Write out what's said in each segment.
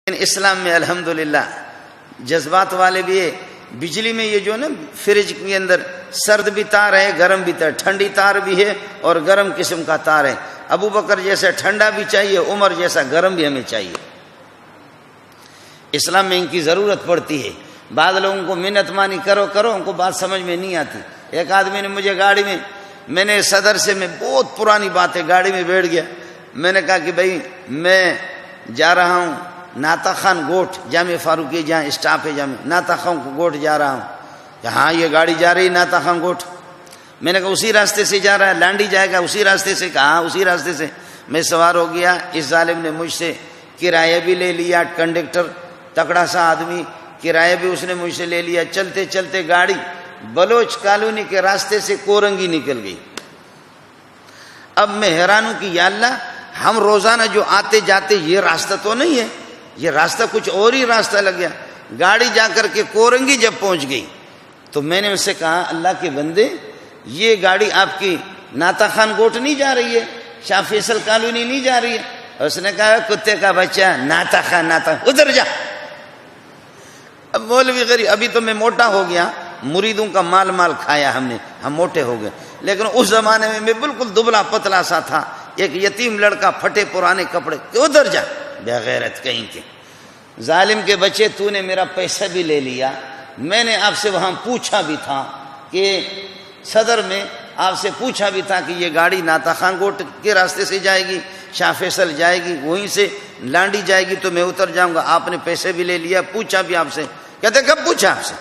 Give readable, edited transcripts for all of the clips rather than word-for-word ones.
لیکن اسلام میں الحمدللہ جذبات والے بھی ہے. بجلی میں یہ جو نا فریج کے اندر سرد بھی تار ہے، گرم بھی تار، ٹھنڈی تار بھی ہے اور گرم قسم کا تار ہے. ابو بکر جیسا ٹھنڈا بھی چاہیے، عمر جیسا گرم بھی ہمیں چاہیے. اسلام میں ان کی ضرورت پڑتی ہے. بعض لوگوں کو منت مانی کرو ان کو بات سمجھ میں نہیں آتی. ایک آدمی نے مجھے گاڑی میں نے صدر سے، میں بہت پرانی بات ہے، گاڑی میں بیٹھ گیا. میں نے کہا کہ بھائی میں جا رہا ہوں ناتا خان گوٹھ، جامع فاروقی جہاں اسٹاف ہے جامع، ناتا خان گوٹھ جا رہا ہوں. کہ ہاں یہ گاڑی جا رہی ناتا خان گوٹھ. میں نے کہا اسی راستے سے جا رہا ہے، لانڈی جائے گا اسی راستے سے؟ کہا ہاں اسی راستے سے. میں سوار ہو گیا. اس ظالم نے مجھ سے کرایہ بھی لے لیا، کنڈکٹر تکڑا سا آدمی، کرایہ بھی اس نے مجھ سے لے لیا. چلتے چلتے گاڑی بلوچ کالونی کے راستے سے کورنگی نکل گئی. اب میں حیران ہوں کہ یا اللہ، ہم روزانہ جو آتے جاتے یہ راستہ تو نہیں ہے، یہ راستہ کچھ اور ہی راستہ لگ گیا. گاڑی جا کر کے کورنگی جب پہنچ گئی تو میں نے اس سے کہا اللہ کے بندے، یہ گاڑی آپ کی ناتا خان گوٹھ نہیں جا رہی ہے، شاہ فیصل کالونی نہیں جا رہی ہے. اس نے کہا کتے کا بچہ، ناتا خان ادھر جا. اب مولوی غریب، ابھی تو میں موٹا ہو گیا، مریدوں کا مال کھایا ہم نے، ہم موٹے ہو گئے. لیکن اس زمانے میں بالکل دبلا پتلا سا تھا، ایک یتیم لڑکا، پھٹے پرانے کپڑے. ادھر جا بے غیرت کہیں کے. ظالم کے بچے، تو نے میرا پیسہ بھی لے لیا. میں نے آپ سے وہاں پوچھا بھی تھا کہ صدر میں آپ سے پوچھا بھی تھا کہ یہ گاڑی ناتا خان گوٹھ کے راستے سے جائے گی، شاہ فیصل جائے گی، وہیں سے لانڈی جائے گی تو میں اتر جاؤں گا. آپ نے پیسے بھی لے لیا. پوچھا بھی آپ سے. کہتے کب پوچھا آپ سے؟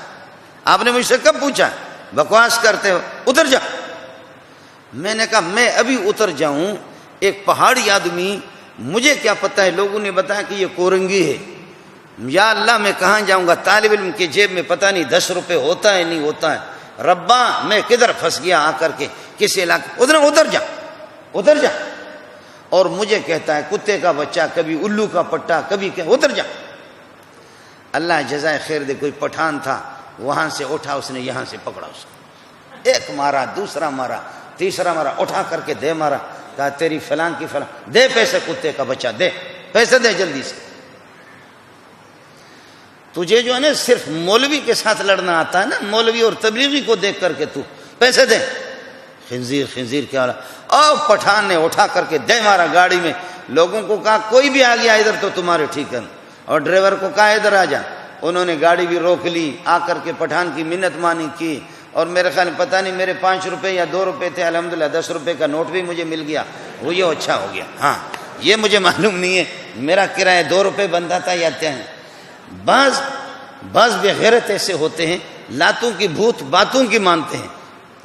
آپ نے مجھ سے کب پوچھا؟ بکواس کرتے ہو، ادھر جا. میں نے کہا میں ابھی اتر جاؤں؟ ایک پہاڑی آدمی، مجھے کیا پتہ ہے، لوگوں نے بتایا کہ یہ کورنگی ہے. یا اللہ میں کہاں جاؤں گا؟ طالب علم کی جیب میں پتہ نہیں 10 روپے ہوتا ہے نہیں ہوتا ہے. ربا میں کدھر پھنس گیا آ کر کے کس علاقے. ادھر جا ادھر جا. اور مجھے کہتا ہے کتے کا بچہ، کبھی الو کا پٹا، کبھی کہ ادھر جا. اللہ جزائے خیر دے. کوئی پٹھان تھا، وہاں سے اٹھا، اس نے یہاں سے پکڑا اس کو، ایک مارا، دوسرا مارا، تیسرا مارا، اٹھا کر کے دے مارا. کہا تیری فلان کی فلان، دے پیسے کتے کا بچہ، دے پیسے، دے جلدی سے. تجھے جو ہے نا صرف مولوی کے ساتھ لڑنا آتا ہے نا، مولوی اور تبلیغی کو دیکھ کر کے تو پیسے دے. خنزیر کیا رہا. او پٹھان نے اٹھا کر کے دے مارا گاڑی میں. لوگوں کو کہا کوئی بھی آ گیا ادھر تو تمہارے ٹھیک ہے، اور ڈرائیور کو کہا ادھر آ جا. انہوں نے گاڑی بھی روک لی. آ کر کے پٹھان کی منت مانی کی. اور میرے خیال میں پتہ نہیں میرے 5 روپے یا 2 روپے تھے، الحمدللہ 10 روپے کا نوٹ بھی مجھے مل گیا. وہ یہ اچھا ہو گیا. ہاں یہ مجھے معلوم نہیں ہے میرا کرایہ 2 روپے بنتا تھا یا کیا ہے. بعض بے غیرت ایسے ہوتے ہیں، لاتوں کی بھوت باتوں کی مانتے ہیں،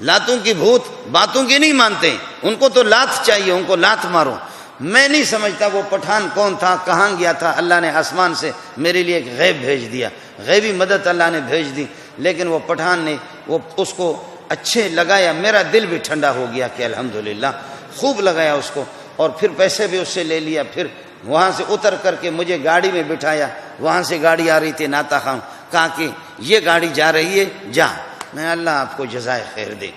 لاتوں کی بھوت باتوں کی نہیں مانتے ہیں. ان کو تو لات چاہیے، ان کو لات مارو. میں نہیں سمجھتا وہ پٹھان کون تھا، کہاں گیا تھا. اللہ نے آسمان سے میرے لیے ایک غیب بھیج دیا، غیبی مدد اللہ نے بھیج دی. لیکن وہ پٹھان نے وہ اس کو اچھے لگایا. میرا دل بھی ٹھنڈا ہو گیا کہ الحمدللہ خوب لگایا اس کو. اور پھر پیسے بھی اس سے لے لیا. پھر وہاں سے اتر کر کے مجھے گاڑی میں بٹھایا. وہاں سے گاڑی آ رہی تھی ناتا خان. کہا کہ یہ گاڑی جا رہی ہے، جا. میں اللہ آپ کو جزائے خیر دے.